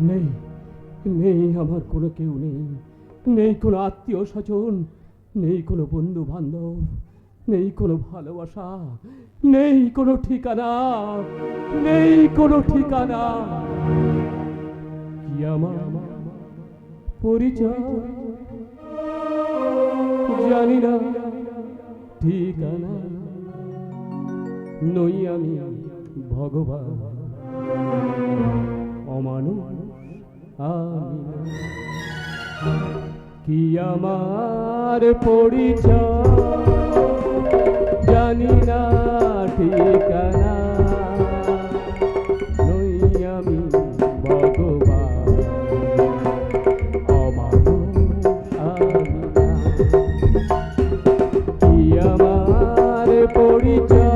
নেই, নেই আমার কোনো কেউ নেই, নেই কোনো আত্মীয় স্বজন, নেই কোনো বন্ধু বান্ধব, নেই কোনো ভালোবাসা, নেই কোনো ঠিকানা, নেই কোনো ঠিকানা। কি আমার পরিচয় জানি না, ঠিকানা নই আমি ভগবান, অমানুষ আমি না। কি আমার পরিচয় জানি না, ঠিকানা নই আমি ভগবান, অমানুষ আমি না। কি আমার পরিচয়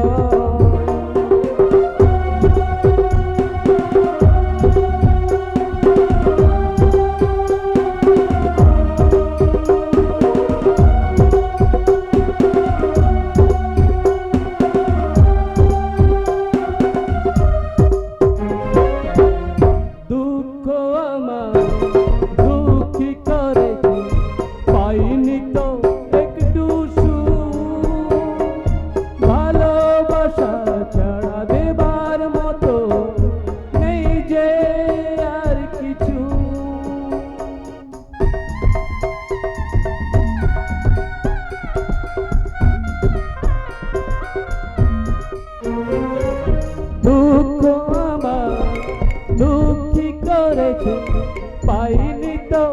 পাইনি তো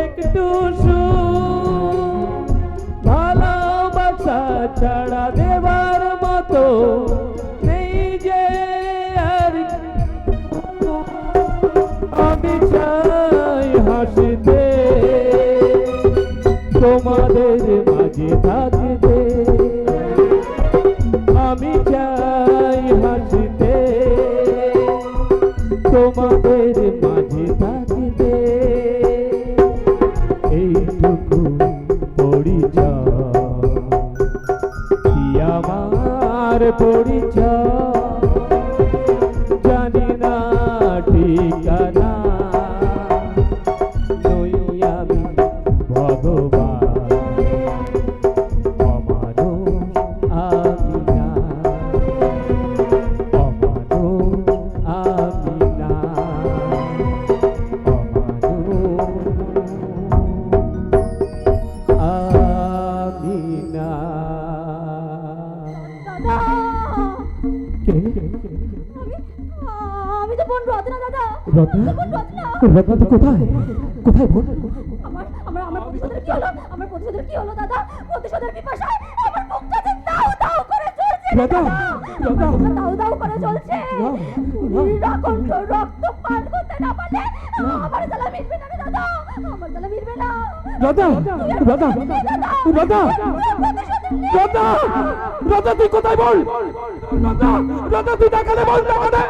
একটু ভালোবাসা ছাড়া দেবার মতো নেই যে আর। আমি চাই হাসিতে তোমাদের মাঝে থাকতে, আমি চাই হাসিতে তোমাদের মাঝে থাকতে। এইটুকু পরিচয় কি আমার পরিচয় জানি না, ঠিকানা নই আমি ভগবান, অমানুষ আমি না, অমানুষ আমি না, আমি তো বোন রত্না দাদা। রত্না? রত্না তো কোথায়, কোথায় বোন? আমার প্রতিশোধের কি হলো? আমার প্রতিশোধের কি হলো দাদা? প্রতিশোধের পিপাসায় আমার বুকটা যে দাউ দাউ করে চলছে দাদা, দাদা দাউ দাউ করে চলছে। নিরাকণ্ঠ রক্ত পান করতে না পারলে আমার জ্বালা মিটবে না রে দাদা, আমার জ্বালা মিটবে না। দাদা, দাদা, দাদা, দাদা, দাদা তুই কোথায় বল? দাদা, দাদা তুই দেখালে বল, দেখালে।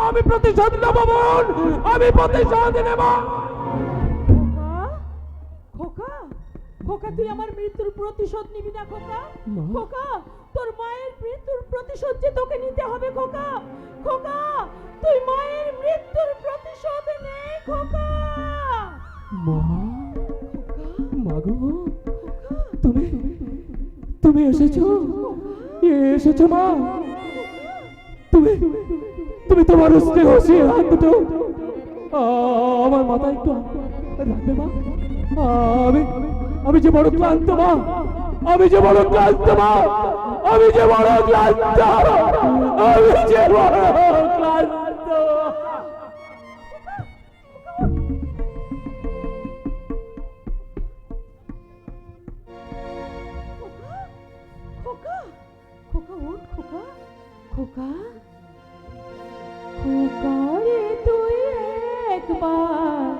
আমি প্রতিশোধ নেব বোন, আমি প্রতিশোধ নেব। খোকা, খোকা তুই আমার মৃত্যুর প্রতিশোধ নিবি না খোকা? খোকা তোর মায়ের মৃত্যুর প্রতিশোধ যে তোকে নিতে হবে খোকা। খোকা তুই মায়ের মৃত্যুর প্রতিশোধ নে খোকা। মা, মাগো তুমি, তুমি এসেছো, এসেছো মা। তুমি, তুমি তোমার স্নেহশীল হাত দুটো আমার মাথায় একটু রাখবে মা। আমি, আমি যে বড় ক্লান্ত মা, আমি যে বড় ক্লান্ত মা, আমি যে বড় ক্লান্ত, আমি যে বড় ক্লান্ত। খোকা, খোকা ওঠ খোকা, খোকা, খোকা রে তুই একবার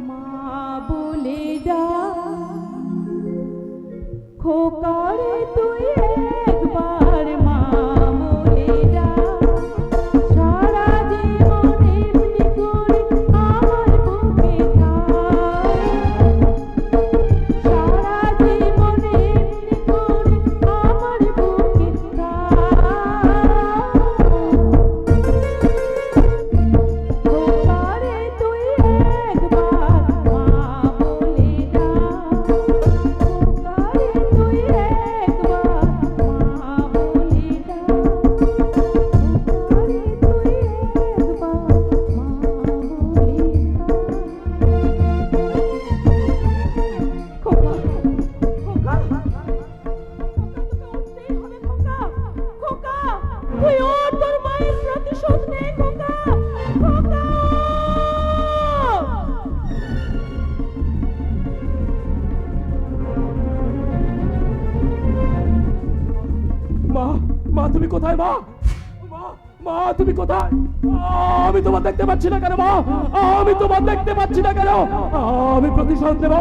মা বলে ডাক। খোকা রে তুই একবার মা বলে ডাক। সারা জীবন এমনি করে আমার বুকে থাক। সারা জীবন এমনি করে আমার বুকে থাক। খোকা রে তুই মা, মা তুমি কোথায় মা? মা, মা তুমি কোথায়? আমি তোমার দেখতে পাচ্ছি না কেন মা? আমি তোমার দেখতে পাচ্ছি না কেন? আমি প্রতিশোধ দেব,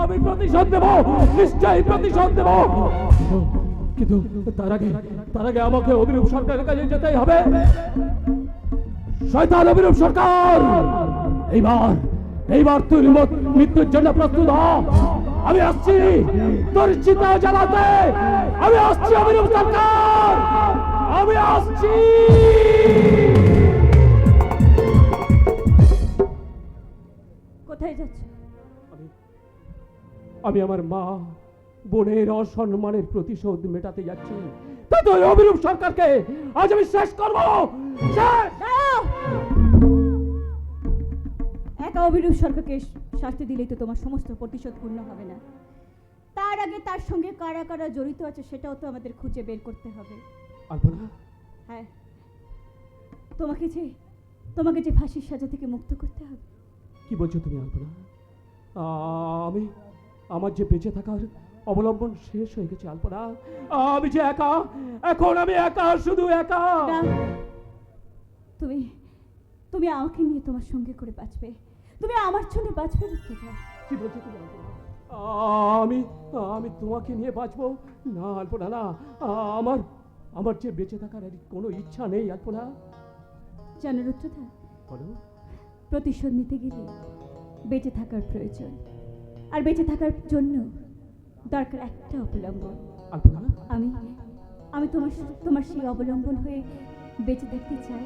আমি প্রতিশোধ দেব, নিশ্চয়ই প্রতিশোধ দেব। কিন্তু তার আগে আমাকে অভিরূপ সরকারের কাছে যেতেই হবে। শয়তান অভিরূপ সরকার, এইবার তুই মৃত্যুর জন্য প্রস্তুত হ। আমি আসছি তোর চিতা জ্বালাতে, আমি আসছি অভিরূপ সরকার, আমি আসছি। কোথায় যাচ্ছ? আমি আমার মা বোনের অসম্মানের প্রতিশোধ মেটাতে যাচ্ছি। তাই তো অভিরূপ সরকারকে আজ আমি শেষ করবো। শেষ। দাঁড়াও! একা অভিরূপ সরকারকে শাস্তি দিলেই তো তোমার সমস্ত প্রতিশোধ পূর্ণ হবে না। তার আগে তার সঙ্গে কারা কারা জড়িত আছে সেটাও তো আমাদের খুঁজে বের করতে হবে। আলপনা, হ্যাঁ, তোমাকে যে ফাঁসির সাজা থেকে মুক্ত করতে হবে। কি বলছো তুমি আলপনা? আমার যে বেঁচে থাকার অবলম্বন শেষ হয়ে গেছে আলপনা। আমি যে একা, এখন আমি একা, শুধু একা। না, তুমি আমাকে নিয়ে তোমার সঙ্গে করে বাঁচবে, তুমি আমার জন্য বাঁচবে। কি বলছো তুমি আলপনা? আমি তোমাকে নিয়ে বাঁচবো না আলপনা, না। আমার যে বেঁচে থাকার আর কোনো ইচ্ছা নেই আলপনা। জানো রুদ্রদা, বলো। প্রতিশোধ নিতে গেলে বেঁচে থাকার প্রয়োজন, আর বেঁচে থাকার জন্য দরকার একটা অবলম্বন। আলপনা, আমি তোমার সেই অবলম্বন হয়ে বেঁচে থাকতে চাই।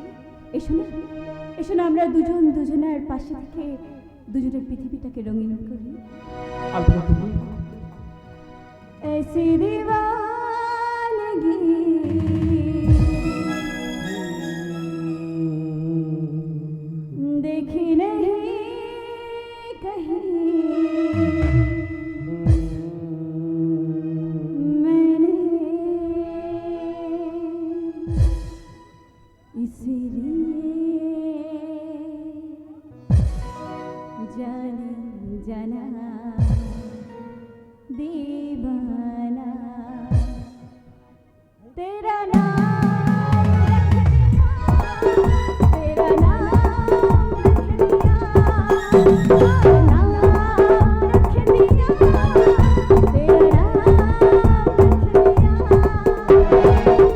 এসো না আমরা দুজনের পাশে থেকে দুজনের পৃথিবীটাকে রঙিন করি। আলপনা তুমি ऐसी दीवानगी देखी नहीं कहीं मैंने, इसीलिए जाना दीवाना तेरा नाम रख दिया, तेरा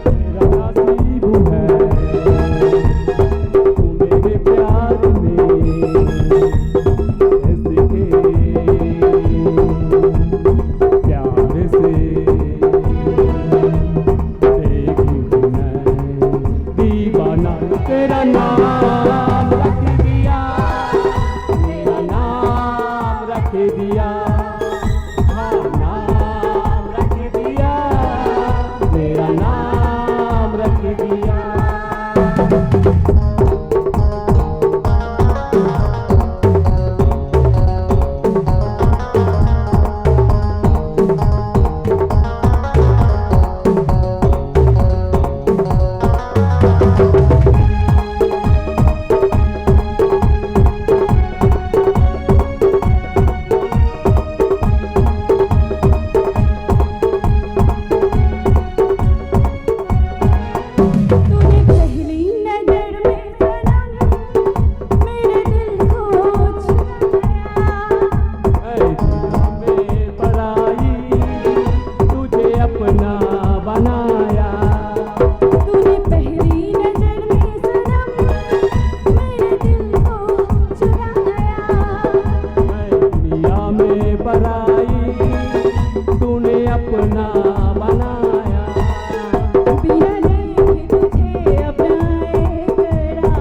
नसीब है तू मेरे प्यार में, ऐसे के प्यार से देखी मैं दीवाना। तेरा नाम रख दिया, तेरा नाम रख दिया, हाँ नाम रख दिया, तेरा नाम रख दिया। तूने पहली नजर में सनम मेरे दिल को चुराया, ऐ दिल में पराई तुझे अपना बनाया। तूने पहली नजर में सनम मेरे दिल को चुराया, मैं दुनिया में पराई तूने अपना बनाया। बिना देखे तुझे अपनाए करा,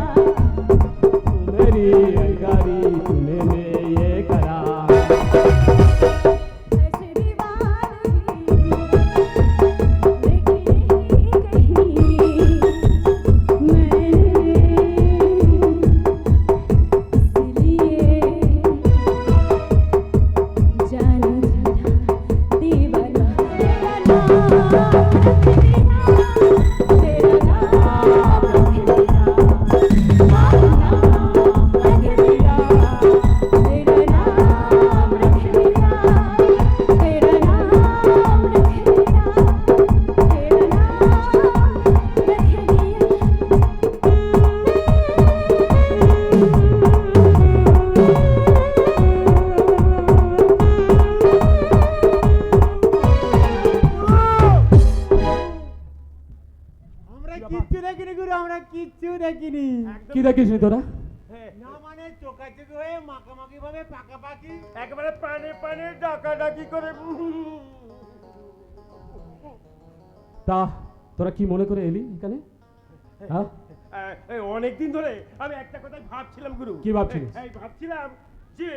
मेरी अगारी तूने ये करा। ऐसे दीवानगी देखी नहीं कहीं मैंने, इसलिए जाना दीवाना तेरा আমরা কিচ্ছু দেখিনি। কি দেখিস নি তোরা? না মানে চোখাচোখি হয়ে মাখামাখি ভাবে পাকাপাকি একেবারে প্রাণে প্রাণে ডাকাডাকি করে। তা তোরা কি মনে করে এলি এখানে? হ্যাঁ, অনেকদিন ধরে আমি একটা কথাই ভাবছিলাম গুরু। কি ভাবছিলিস? ভাবছিলাম যে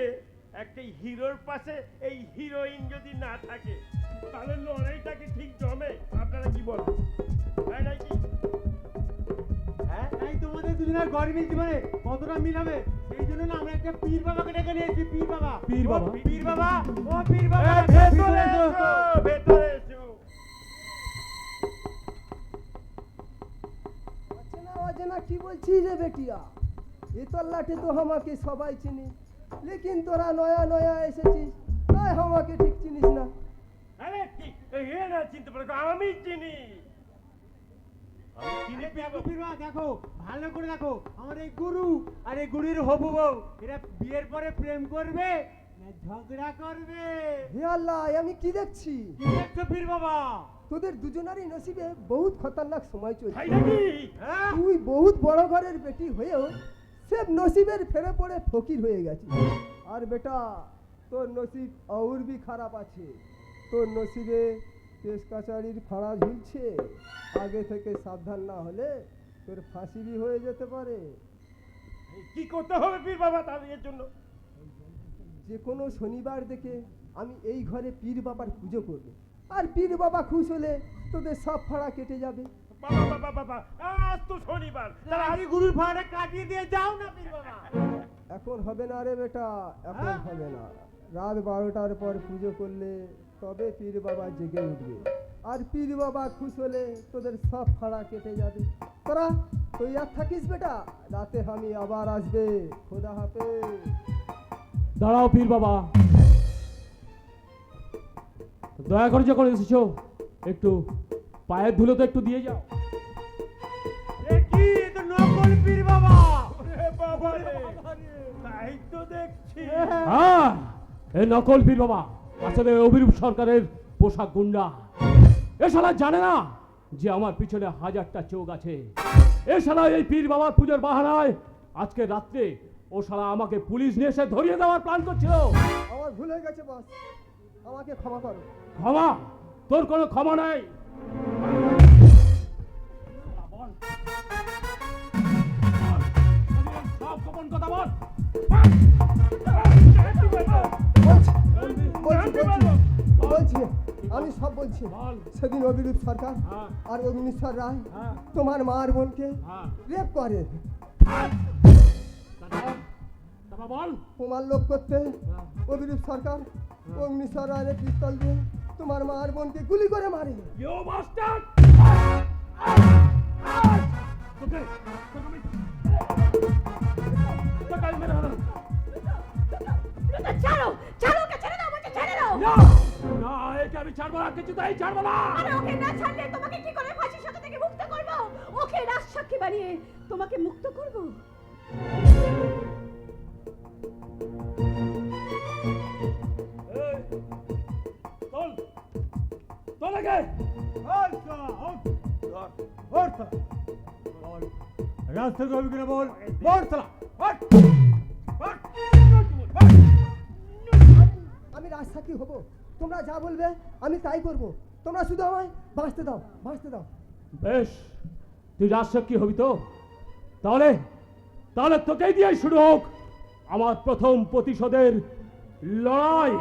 একটা হিরোর পাশে এই হিরোইন যদি না থাকে তাহলে লড়াইটাকে ঠিক জমে। আপনারা কি বলেন? তাই নাকি? হ্যাঁ তাই তোমাদের দুজনের গর্বের জীবনে কতটা মিল হবে সেই জন্য না আমরা একটা পীর বাবাকে ডেকে নিয়েছি। পীর বাবা, পীর বাবা? পীর বাবা, ও পীর বাবা, ভেতরে এসো, ভেতরে এসো। অচেনা অচেনা কি বলছিস রে বেটিয়া? এ তল্লাটে তো আমাকে সবাই চিনি, লেকিন তোরা নয়া নয়া এসেছিস তাই আমাকে ঠিক চিনিস না। আরে কি এ না চিনতে পারো? আমি চিনি, আমি চিনি পীর বাবা। পীর বাবা দেখো, ভালো করে দেখো, আমার এই গুরু আর এই গুরুর হবু বউ এরা বিয়ের পরে প্রেম করবে না ঝগড়া করবে? হে আল্লাহ, আমি কি দেখছি? কি দেখছো পীর বাবা? তোদের দুজনারই নসিবে বহুত খতরনাক সময় তাই চলছে। নাকি? হ্যাঁ তুই বহুত বড় ঘরের বেটি হয়েও সে নসিবের ফেরে পড়ে ফকির হয়ে গেছিস। আর বেটা তোর নসিব और भी খারাপ আছে। তোর নসিবে কেস কাচারির ফাঁড়া ঝুলছে। আগে থেকে সাবধান না হলে তোর ফাঁসি भी হয়ে যেতে পারে। কি করতে হবে পীর বাবা তাদের এর জন্য? যে কোনো শনিবার দেখে আমি এই ঘরে পীর বাবার পুজো করব, আর পীর বাবা খুশ হলে তোদের সব ফাঁড়া কেটে যাবে। বাবা বাবা বাবা, আজ তো শনিবার, তাহলে আমি গুরুর ভাড়া কাটিয়ে দিয়ে যাও না পীর বাবা। এখন হবে না রে বেটা, এখন হ্যাঁ? হবে না। রাত 12টার পর পুজো করলে তবে পীর বাবা জেগে উঠবে, আর পীর বাবা খুশ হলে তোদের সব ফাড়া কেটে যাবে। তোরা তুই আর থাকিস বেটা, রাতে আমি আবার আসবে। খোদা হাফেজ। দাঁড়াও পীর বাবা, দয়া করে যখন এসেছো একটু পায়ের ধুলো তো একটু দিয়ে যাও। এ কি, এ তো নকল পীর বাবা। ওরে বাবা রে, তাই তো দেখছি। হ্যাঁ, এই নকল পীর বাবা আসলে অভিরূপ সরকারের পোশাক গুন্ডা। এ শালা জানে না যে আমার পিছনে 1000টা চোখ আছে। এ শালা এই পীর বাবার পুজোর বাহানায় আজকে রাত্রে ও শালা আমাকে পুলিশ নিয়ে এসে ধরিয়ে দেওয়ার প্ল্যান করছিল। আমার ভুল হয়ে গেছে বস, আমাকে ক্ষমা করো। ক্ষমা? তোর কোনো ক্ষমা নাই। বল। সব গোপন কথা বল। বলছি আমি সব বলছি। বল। সেদিন অভিরূপ সরকার হ্যাঁ। আর অগ্নিশ্বর রায় হ্যাঁ। তোমার মার বোনকে হ্যাঁ। রেপ করে। তারপর বল। তোমার লোক করতে অভিরূপ সরকার অগ্নিশ্বর রায়ের পিস্তল দিয়ে তোমার মার বোনকে গুলি করে মারে। You bastard! তোকে আমি মেরে ফেললাম। ছাড়ো, ছাড়ো, ওকে ছেড়ে দাও, বলছি ছেড়ে দাও। না, না, একে আমি ছাড়বো না, কিছুতেই ছাড়বো না। আরে ওকে না ছাড়লে তোমাকে কি করে ফাঁসির সাথে থেকে মুক্ত করব? ওকে রাজসাক্ষী বানিয়ে তোমাকে মুক্ত করব। এই, চল, চল আগে। রাস্তা কবি করে বল, বল সালা, আমি রাজসাক্ষী হব, তোমরা যা বলবে আমি তাই করব। তোমরা শুধু আমায় বাঁচতে দাও, বাঁচতে দাও। বেশ, তুই রাজসাক্ষী হবি তো? তাহলে তাহলে তোকেই দিয়ে শুরু হোক আমার প্রথম প্রতিশোধের লড়াই।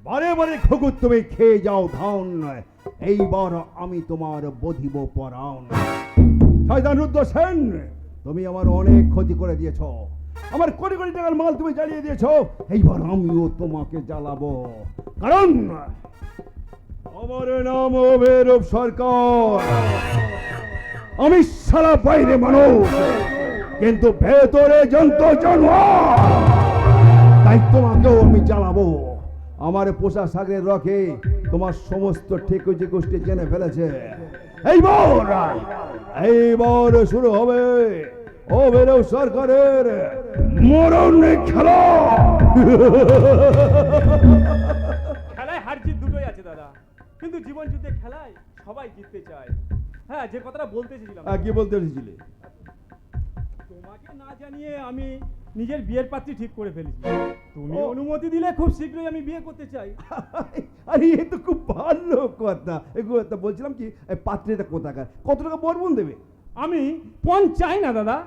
বারে বারে খগুর তুমি খেয়ে যাও ধান, এইবার আমি তোমার বধিব পরাণ। শয়তান রুদ্র সেন, তুমি আমার অনেক ক্ষতি করে দিয়েছ, আমার কোটি কোটি টাকার মাল তুমি জ্বালিয়ে দিয়েছ। এইবার আমিও তোমাকে জ্বালাবো, কারণ আমার নাম অভিরূপ সরকার। আমি সারা বাইরে মানুষ, কিন্তু ভেতরে জন্তু জানোয়ার। তাই তোমাকেও আমি জ্বালাবো। আমার পোষা সাগরের রকে তোমার সমস্ত ঠিকুজি গোষ্ঠী জেনে ফেলেছে। এইবার শুরু হবে অভিনব সরকারের মরণ খেলা। খেলায় হার জিত দুটোই আছে দাদা, কিন্তু জীবন যুদ্ধে খেলায় সবাই জিততে চায়। হ্যাঁ, যে কথাটা বলতে চেয়েছিলাম, কি বলতে এসেছিলে? তোমাকে না জানিয়ে আমি নিজের বিয়ের পাত্রী ঠিক করে ফেলেছি। তুমি অনুমতি দিলে খুব শীঘ্রই আমি বিয়ে করতে চাই। আরে এ তো খুব ভালো কথা। বলছিলাম কি, পাত্রীটা কোথাকার, কত টাকা বরবন দেবে? আমি ৫ চাই না দাদা।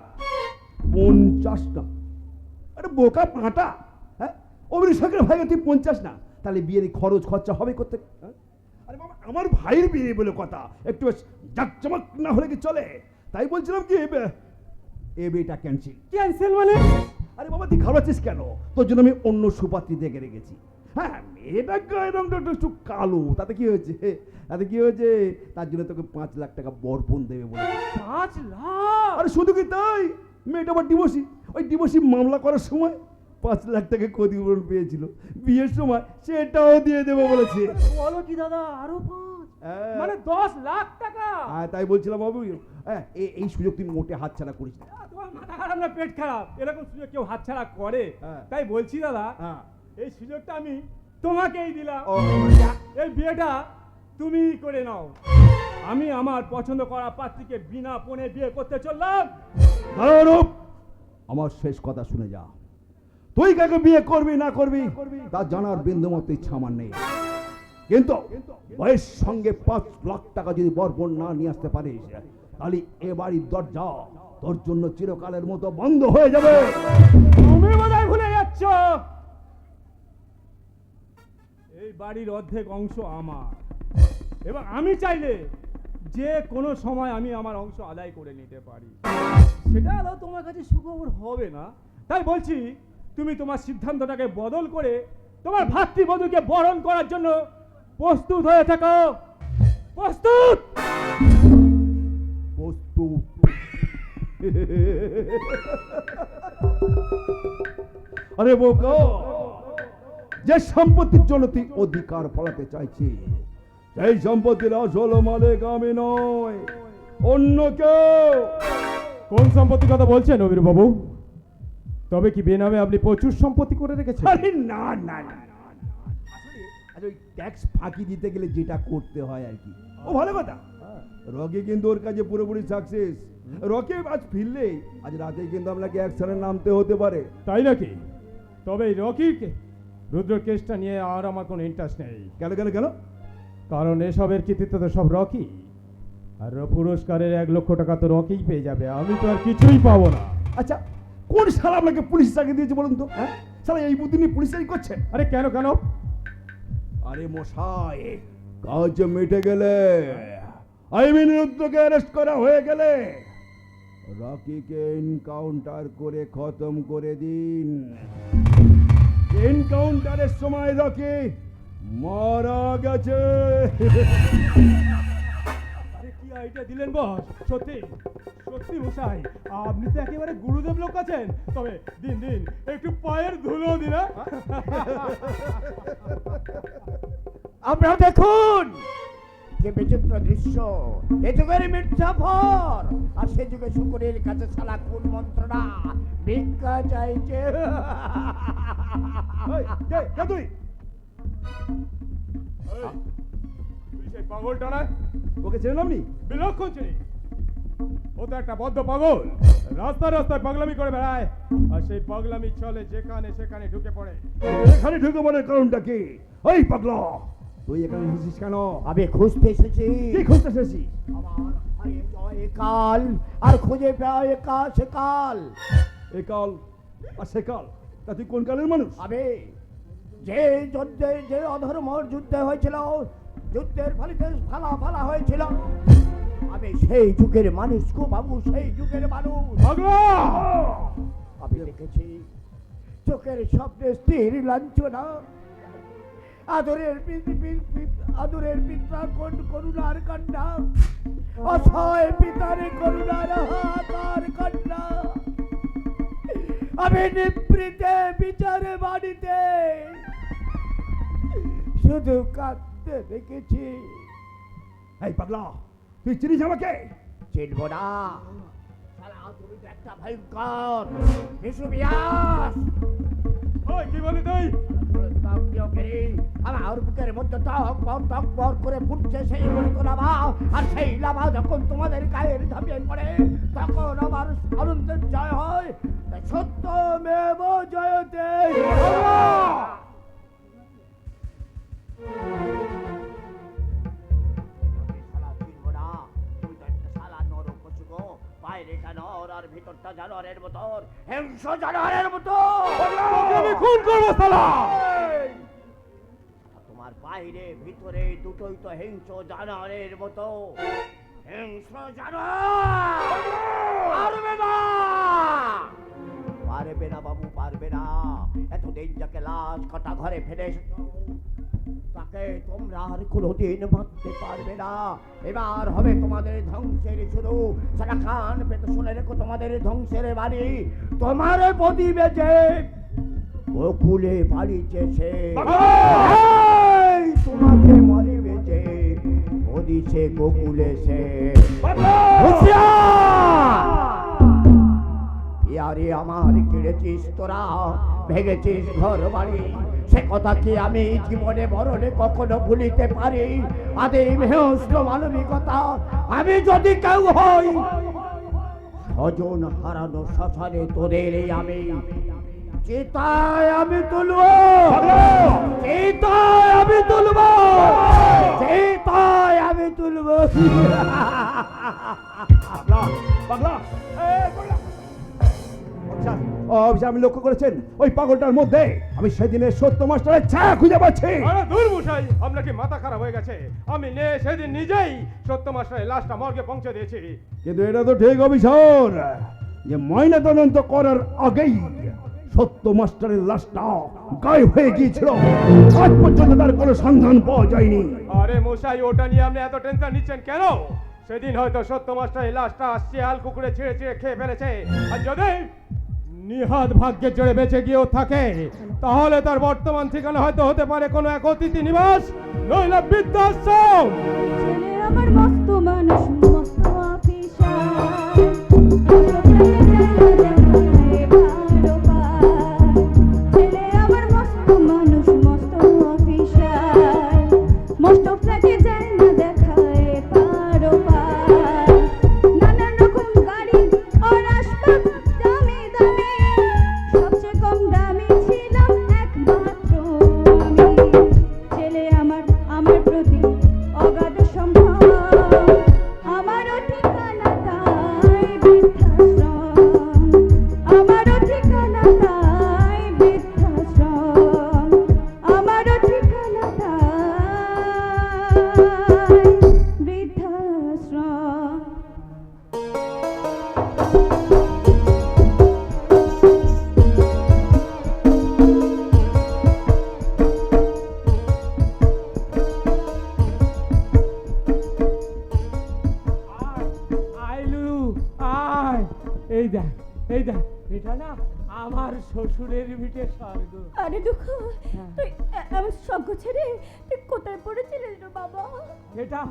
50টা? আরে বোকা পাঁটা, হ্যাঁ? অভিনব সরকারের ভাই তুই 50 না? তাহলে বিয়ের খরচ খরচা হবে করতে? আরে বাবা, আমার ভাইয়ের বিয়ে বলে কথা, একটু বেশ জাকজমক না হলে কি চলে? তাই বলছিলাম কি, এ বিয়েটা ক্যান্সেল। ক্যান্সেল মানে? আরে বাবা, তুই খাওয়াচ্ছিস কেন? তোর জন্য আমি অন্য সুপাত্রী দেখে রেখেছি। হ্যাঁ, মেয়েটা গায়ের রংটা একটু কালো, তাতে কি হয়েছে? তার জন্য তোকে 5 লাখ টাকা বরপণ দেবে বলে। ৫ লাখ? আরে শুধু কি তাই, মেয়েটা আবার ডিভোর্সি। ওই ডিভোর্সি মামলা করার সময় 5 লাখ টাকা ক্ষতিপূরণ পেয়েছিল, বিয়ের সময় সেটাও দিয়ে দেবো বলেছে। বলো কি দাদা, আরো 5? হ্যাঁ। মানে 10 লাখ টাকা? হ্যাঁ, তাই বলছিলাম বাবু, হ্যাঁ এই সুযোগ তুই মোটে হাতছাড়া করিস না। তোমার মাথা খারাপ না পেট খারাপ? এরকম সুযোগ কেউ হাতছাড়া করে? হ্যাঁ। তাই বলছি দাদা, হ্যাঁ। এই সুযোগটা আমি তোমাকেই দিলাম। ও, এই বিয়েটা তুমি করে নাও। আমি আমার পছন্দ করা পাত্রীকে বিনা পণে বিয়ে করতে চললাম। দাঁড়াও, আমার শেষ কথা শুনে যা। তুই কাকে বিয়ে করবি না করবি তা জানার বিন্দুমাত্র ইচ্ছা আমার নেই, কিন্তু বয়স সঙ্গে 5 লাখ টাকা যদি বরপণ না নিয়ে আসতে পারিস, তাহলে এ বাড়ির দরজা তোর জন্য চিরকালের মতো বন্ধ হয়ে যাবে। তুমি বোধহয় ভুলে যাচ্ছ, এই বাড়ির অর্ধেক অংশ আমার, এবং আমি চাইলে যে কোনো সময় আমি আমার অংশ আদায় করে নিতে পারি। সেটা আদৌ তোমার কাছে সুখবর হবে না। তাই বলছি, তুমি তোমার সিদ্ধান্তটাকে বদল করে তোমার ভাতৃবধূকে বরণ করার জন্য প্রস্তুত হয়ে থাকো। প্রস্তুত? প্রস্তুত? আরে বোকা, যে সম্পত্তির জন্য তুই অধিকার ফলাতে চাইছিস, সেই সম্পত্তির আসল মালিক আমি নয়, অন্য কেউ। কোন সম্পত্তির কথা বলছেন অবির বাবু? তবে কি বেনামে আপনি প্রচুর সম্পত্তি করে রেখেছেন? আরে না না না, আসলে ওই ট্যাক্স ফাঁকি দিতে গেলে যেটা করতে হয় আর কি। ও ভালো কথা, রকি কিন্তু ওর কাছে পুরোপুরি সাকসেস। রকি আজ ফিরলে আজ রাতে কিন্তু আপনাকে অ্যাকশনে নামতে হতে পারে। তাই নাকি? তবে এই রকিকে রুদ্র কেসটা নিয়ে আর আমার কোনো ইন্টারেস্ট নেই। কেন কেন কেন? কারণ এসবের কৃতিত্ব তো সব রকি, আর পুরস্কারের 1 লক্ষ টাকা তো রকিই পেয়ে যাবে, আমি তো আর কিছুই পাবো না। আচ্ছা, কোন শালা আপনাকে পুলিশ চাকরি দিয়েছে বলুন তো? হ্যাঁ, শালা এই বুদ্ধি নিয়ে পুলিশ চাকরি করছেন? আরে কেন কেন? আরে মশাই, কাজ মিটে গেলে, রুদ্রকে অ্যারেস্ট করা হয়ে গেলে রকিকে এনকাউন্টার করে খতম করে দিন। এনকাউন্টারের সময় রকি মারা গেছে। আরে কি আইডিয়া দিলেন বস! সত্যি সত্যি মশাই, আপনি তো একেবারে গুরুদেব লোক আছেন। তবে দিন দিন একটু পায়ের ধুলো দিন। আপনারা দেখুন যে বিচিত্র দৃশ্য, এ যুগের মির্জাফর আর সে যুগে শুকুরের কাছে শালা কোন মন্ত্রণা ভিক্ষা চাইছে। এই, কে তুই? তুই সেই পাগলটা না? ওকে চেনলাম নি? বিলক্ষণ চিনি। ও তো একটা বদ্ধ পাগল, রাস্তায় রাস্তায় পাগলামি করে বেড়ায়, আর সেই পাগলামি চলে যেখানে সেখানে ঢুকে পড়ে। এখানে ঢুকে পড়ার কারণটা কি? ওই পাগলা, তুই এখানে এসেছিস কেন? আমি খুঁজতে এসেছি। কি খুঁজতে এসেছিস? আমার হারিয়ে যাওয়া এ কাল আর খুঁজে পাওয়া এ কাল সে কাল। এ কাল আর সে কাল, তা তুই কোন কালের মানুষ? আমি যে যুদ্ধে, যে অধর্মর যুদ্ধে হয়েছিল, যুদ্ধের ফলে দেশ ফালা ফালা হয়েছিল, আমি সেই যুগের মানুষ গো বাবু, সেই যুগের মানুষ। পাগলা! আমি দেখেছি চোখের স্বপ্নে স্ত্রীর লাঞ্ছনা, আদরের পিতা করুণার কান্না, অসহায় পিতার করুণার হাতার কান্না। আমি নিবৃতে বিচারে বাড়িতে শুধু কাঁদতে দেখেছি। এই পাগলা, তুই চিনিস আমাকে? চিনব না? শালা তুমি তো একটা ভয়ঙ্কর নিশুবিয়াস। ওই কি বলি তুই? আমার বুকের মধ্যে টক বর করে ফুটছে সেই মুক্ত লাভা, আর সেই লাভা যখন তোমাদের গায়ের ঝাঁপিয়ে পড়ে তখন আমার আনন্দের জয় হয়। তাই সত্যমেব জয়তে। বাইরেটা নর আর ভিতরটা জানোয়ারের মতন, হিংস্র জানোয়ারের মতো। আমি খুন করবো শালা। তোমার বাইরে ভিতরে দুটোই তো হিংস্র জানোয়ারের মতো। হিংস্র জানোয়ার পারবে না, পারবে না বাবু, পারবে না। এতদিন যাকে লাশ কাটা ঘরে ফেলে এসেছো, তাকে তোমরা আর কোনোদিন মারতে পারবে না। এবার হবে তোমাদের ধ্বংসের শুরু। সারা কান পেতে শুনে রেখো, তোমাদের ধ্বংসের বাড়ি তোমার প্রদীপে যে গোকুলে বাড়িছে সে তোমাকে মারিবে যে ওদিছে গোকুলে সে। ইয়ারে আমার কেড়েছিস তোরা, ভেঙেছিস ঘর বাড়ি, সে কথা কি আমি জীবনে মরণে কখনো ভুলিতে পারি? আদিম হিংস্র মানবিকতা আমি যদি কেউ হই, স্বজন হারানো শ্মশানে তোদের আমি চিতায় আমি তুলব, চিতায় আমি তুলব, চিতায় আমি তুলব। পাগলা, অফিসার, আমি লক্ষ্য করেছেন ওই পাগলটার মধ্যে আমি সেদিনের সত্য মাস্টারের ছায়া খুঁজে পাচ্ছি। আরে দূর মশাই, আপনার কি মাথা খারাপ হয়ে গেছে? আমি সেদিন নিজেই সত্য মাস্টারের লাশটা মর্গে পৌঁছে দিয়েছি। কিন্তু এটা তো ঠিক অফিসার যে ময়না তদন্ত করার আগেই সত্য মাস্টারের লাশটা গায়েব হয়ে গিয়েছিল। আজ পর্যন্ত তার কোনো সন্ধান পাওয়া যায়নি। আরে মশাই, ওটা নিয়ে আপনি এত টেনশন নিচ্ছেন কেন? সেদিন হয়তো সত্য মাস্টারের লাশটা শিয়াল কুকুরে ছিঁড়ে ছিঁড়ে খেয়ে ফেলেছে, আর যদি নিহাত ভাগ্যের জোরে বেঁচে গিয়েও থাকে তাহলে তার বর্তমান ঠিকানা হয়তো হতে পারে কোনো এক অতিথি নিবাস, নইলে বৃদ্ধাশ্রম। ছেলে আমার মস্ত মানুষ, মস্ত অফিসার, ছেলে আমার মস্ত মানুষ, মস্ত অফিসার, মস্ত ফ্ল্যাটে যায় না দেখায় পারো পার, নানান রকম গাড়ি আর আসবাব দামি দামি, সবচেয়ে কম দামি ছিলাম একমাত্র আমি। ছেলে আমার আমার প্রতি অগাধ সম্ভব, আমারও ঠিকানা তাই বৃদ্ধাশ্রম, আমারও ঠিকানা তাই বৃদ্ধাশ্রম, আমারও ঠিকানা তাই বৃদ্ধাশ্রম। আইলু আয়, এই দেখ, এই দেখ, এটা না আমার শ্বশুরের ভিটে স্বর্গ। আরে দুঃখু, তুই আমার সঙ্গ ছেড়ে তুই কোথায় পড়েছিলিস রে বাবা? এটা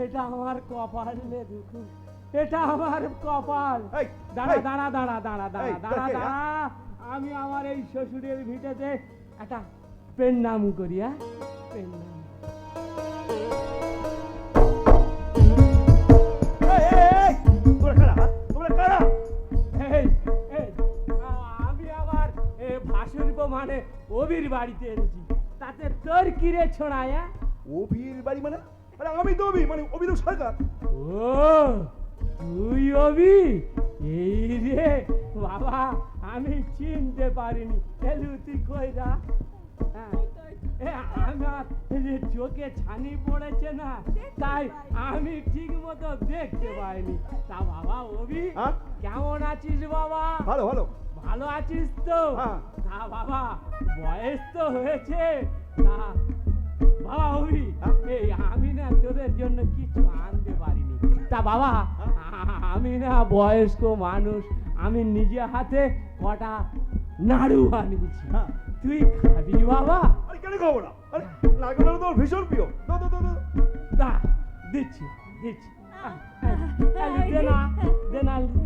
এটা আমার কপাল রে দুঃখ, এটা আমার কপাল। এই, দাঁড়া এই। দাঁড়া দাঁড়া দাঁড়া দাঁড়া এই, দাঁড়া তোকে, দাঁড়া, আমি আমার এই শ্বশুরের ভিটেতে একটা পেন নাম করি। হ্যাঁ, পেন নাম। এই, এই, আমি আমার ভাসুর মানে অবির বাড়িতে এসেছি, তাতে তোর কিরে ছোড়ায়? অভির বাড়ি মানে? আরে আমি তো অভি, মানে অভিরূপ সরকার। ও তুই অবি? এই রে বাবা, আমি চিনতে পারিনি। এলু তুই কইরা? আমার চোখে ছানি পড়েছে না, তাই আমি ঠিক মতো দেখতে পাইনি। তা বাবা অবি, হ্যাঁ? কেমন আছিস বাবা? ভালো ভালো। ভালো আছিস তো? হ্যাঁ। তা বাবা বয়স তো হয়েছে, তা বাবা অভি, এই আমি না তোদের জন্য কিছু আনতে পারিনি। তা বাবা, আমি না বয়স্ক মানুষ, আমি নিজে হাতে কটা নাড়ু আনিয়েছি, তুই খাবি বাবা? আরে কেন খাবো না? আরে নারকেল নাড়ু তো আমার ভীষণ প্রিয়। দাও দাও দাও দাও। দা দিচ্ছি দিচ্ছি। আলু দে না, দে না আলু।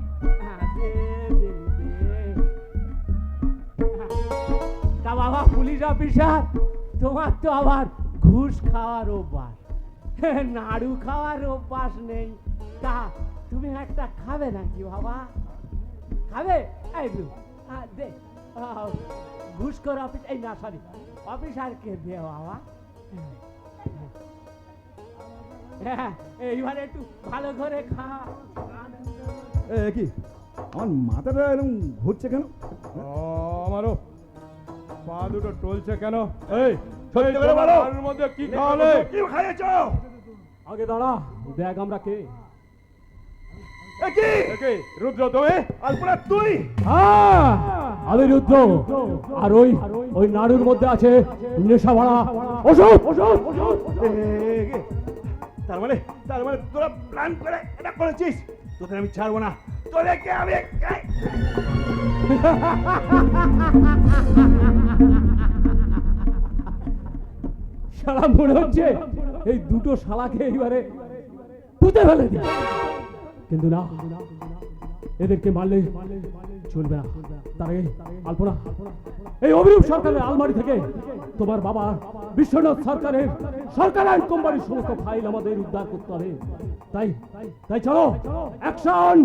দে, দে, দে। তা বাবা পুলিশ অফিসার, তোমার তো আবার ঘুষ খাওয়ার অভ্যাস, নাড়ু খাওয়ার অভ্যাস নেই। তা তুমি একটা খাবে নাকি বাবা? খাবে? এই দু, দে। ঘুষ করে অফিস, এই না সরি, অফিসারকে দে বাবা। হ্যাঁ, এইবার একটু ভালো করে খা। কি আমার মাথাটা এরকম ঘুরছে কেন? আমারও পা দুটো টলছে কেন? এই সত্যি করে বলো। তার মধ্যে কি খাওয়ালে? কি খাইয়েছ? আগে দাঁড়া, দেখ আমরা কে। কি একে রুদ্র তুমি? আলপনা তুই? হ্যাঁ, আমি রুদ্র। আর ওই নাড়ুর মধ্যে আছে নেশা ভরা ওষুধ। তার মানে তোরা প্ল্যান করে এটা করেছিস? তোদের আমি ছাড়বো না, তোদেরকে আমি শালা মনে হচ্ছে এই দুটো শালাকে এইবারে পুঁতে ফেলে দিই, কিন্তু না, এদেরকে মারলে চলবে না। তার আগে আলপনা, এই অভিরূপ সরকারের আলমারি থেকে তোমার বাবা বিশ্বনাথ সরকারের সরকারি কোম্পানির সমস্ত ফাইল আমাদের উদ্ধার করতে হবে। তাই চলো, অ্যাকশন।